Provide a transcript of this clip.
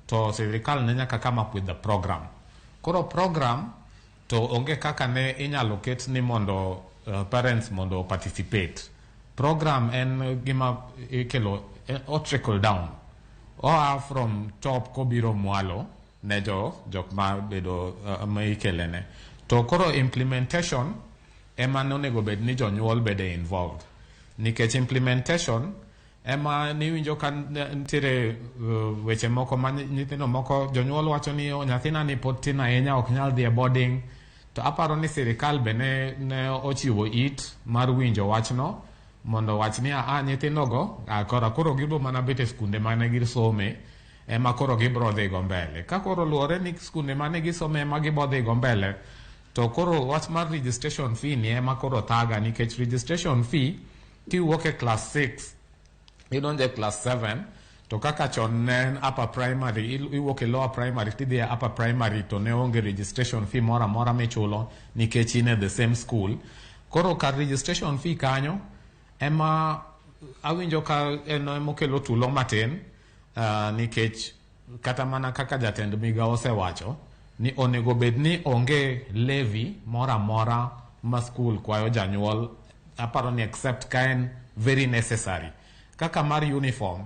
to sirikal ne nyaka come up with the program. Koro program to onge kaka ne inyalo ket ni mondo parents mondo participate. Program en gima ikelo o trickle down. Or from top kobiro mwalo ne jok ma bedo ma ikelene. To koro implementation ema nonego bed ni jonyuol bede involved. Nikech implementation ema ni winjo kan ntiere weche moko ma nyithindo moko jonyuol wacho ni nyathina ni pod tin ahinya ok nyal dhi e boarding. To aparo ni sirikal be ne ochiwo it mar winjo wachno mondo wach ni nyithindogo koro gibo mana bet e skunde mane gisome ema koro gibro dhi go mbele. Ka koro luore ni skunde mane gisome ema gibro dhi go mbele, to koro wach mar registration fee ni ema koro thaga, nikech registration fee kiwuok e class 6 idonje class 7 to kaka chon ne upper primary iwuok e lower primary tidhi e upper primary to ne onge registration fee mora mora michulo nikech in e the same school. Koro kar registration fee kanyo ema awinjo ka emokelo tulo matin, nikech kata mana kaka jatend migawo osewacho ni onego bed ni onge levy mora mora ma school kwayo janyuol, aparo ni except ka en very necessary. Kaka mar uniform